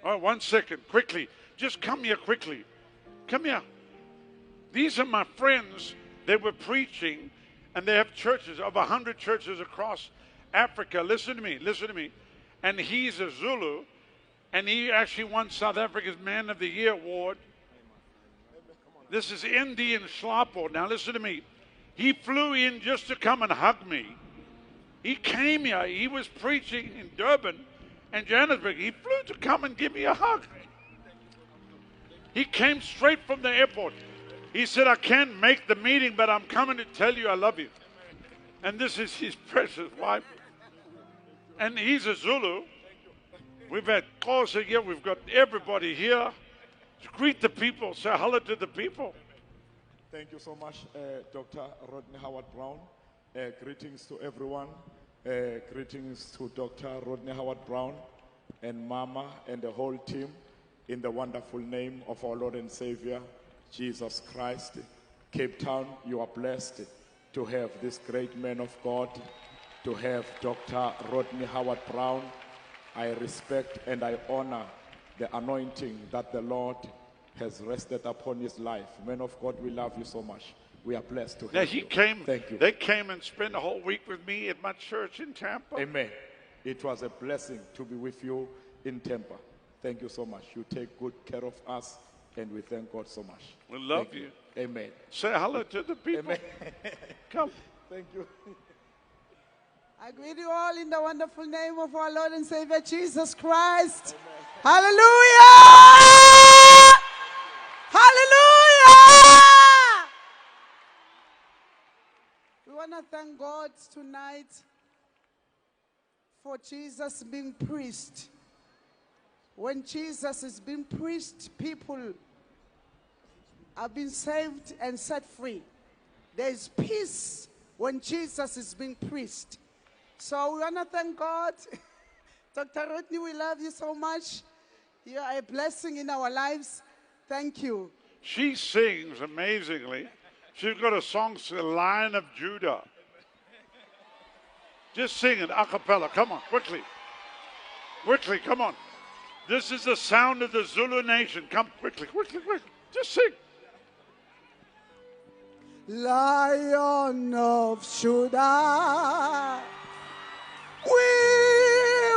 Oh, 1 second, quickly. Just come here quickly. Come here. These are my friends. They were preaching, and they have churches, over 100 churches across Africa. Listen to me, listen to me. And he's a Zulu, and he actually won South Africa's Man of the Year award. This is ND Nhlapo. Now listen to me. He flew in just to come and hug me. He came here. He was preaching in Durban and Johannesburg. He flew to come and give me a hug. He came straight from the airport. He said, I can't make the meeting, but I'm coming to tell you I love you. And this is his precious wife. And he's a Zulu. We've had Xhosa here. We've got everybody here. Greet the people. Say hello to the people. Thank you so much, Dr. Rodney Howard-Browne. Greetings to everyone. Greetings to Dr. Rodney Howard-Browne and Mama and the whole team in the wonderful name of our Lord and Savior, Jesus Christ. Cape Town, you are blessed to have this great man of God, to have Dr. Rodney Howard-Browne. I respect and I honor the anointing that the Lord has rested upon his life. Man of God, we love you so much. We are blessed to have Now you. Thank you. They came and spent a whole week with me at my church in Tampa. Amen. It was a blessing to be with you in Tampa. Thank you so much. You take good care of us, and we thank God so much. We love Thank you. Amen. Say hello to the people. Amen. Come. Thank you. I greet you all in the wonderful name of our Lord and Savior Jesus Christ. Amen. Hallelujah! Hallelujah! We want to thank God tonight for Jesus being preached. When Jesus is being preached, people have been saved and set free. There is peace when Jesus is being preached. So we want to thank God. Dr. Rodney, we love you so much. You are a blessing in our lives. Thank you. She sings amazingly. She's got a song, The Lion of Judah. Just sing it a cappella. Come on, quickly. Quickly, come on. This is the sound of the Zulu nation. Come quickly, quickly, quickly. Just sing. Lion of Judah, we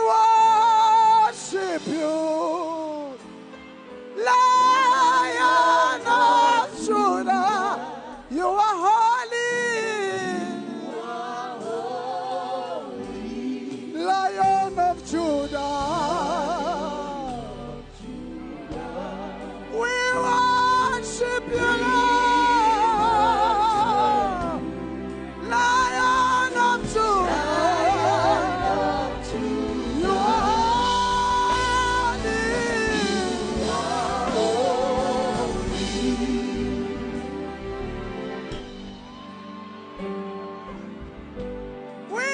worship you. Lion of Judah, you are holy. Lion of Judah, we worship you, Lord. Lion of Judah, you are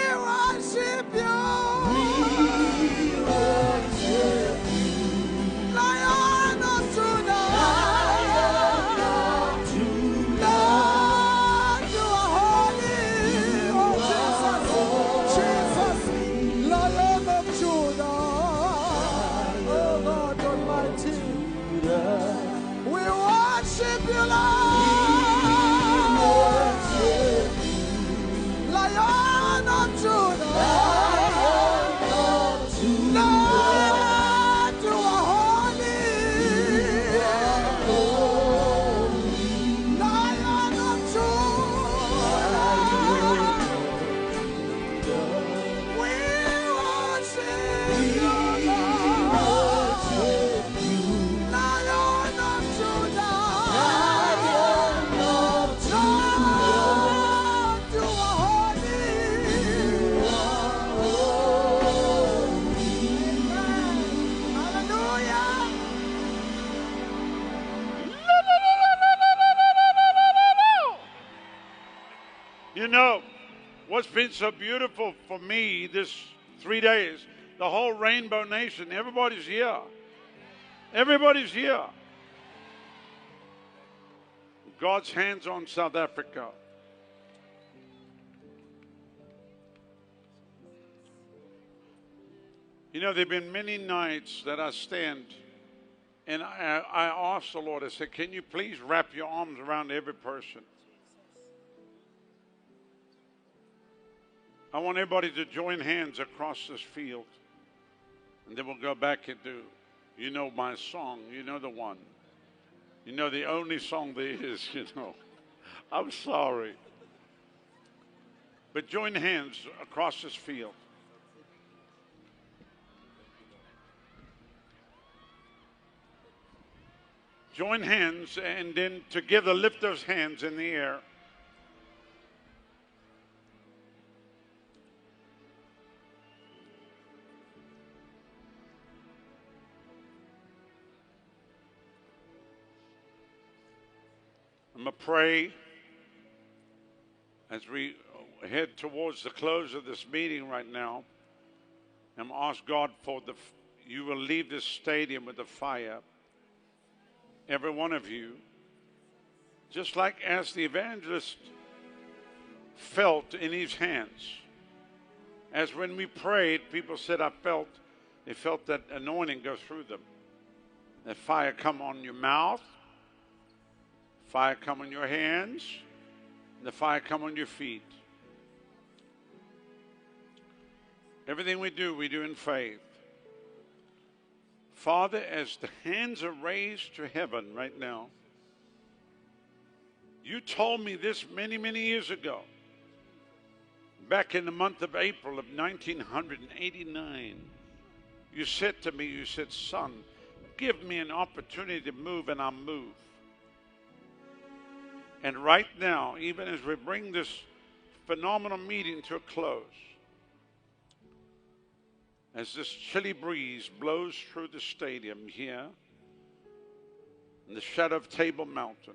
worship you. Lion of Judah. Lord, you are holy. Oh, Jesus. Lion of Judah. Oh, Lord Almighty. We worship you, Lord. Lion of Judah. Lord, you are holy. Lion of Judah. We worship you, Lord. Lion of Judah. Lord, you are holy. Hallelujah. You know, what's been so beautiful for me this 3 days, the whole Rainbow Nation, everybody's here. Everybody's here. God's hands on South Africa. You know, there have been many nights that I stand and I ask the Lord, I said, can you please wrap your arms around every person? I want everybody to join hands across this field. And then we'll go back and do, you know my song, you know the one. You know the only song there is, you know. I'm sorry. But join hands across this field. Join hands and then together lift those hands in the air. I'm going to pray as we head towards the close of this meeting right now. I'm going to ask God for you will leave this stadium with a fire. Every one of you, just like as the evangelist felt in his hands. As when we prayed, people said, they felt that anointing go through them. That fire come on your mouth, fire come on your hands, and the fire come on your feet. Everything we do in faith. Father, as the hands are raised to heaven right now, you told me this many, many years ago, back in the month of April of 1989. You said to me, you said, son, give me an opportunity to move, and I'll move. And right now, even as we bring this phenomenal meeting to a close, as this chilly breeze blows through the stadium here in the shadow of Table Mountain,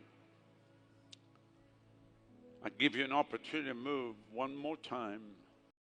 I give you an opportunity to move one more time.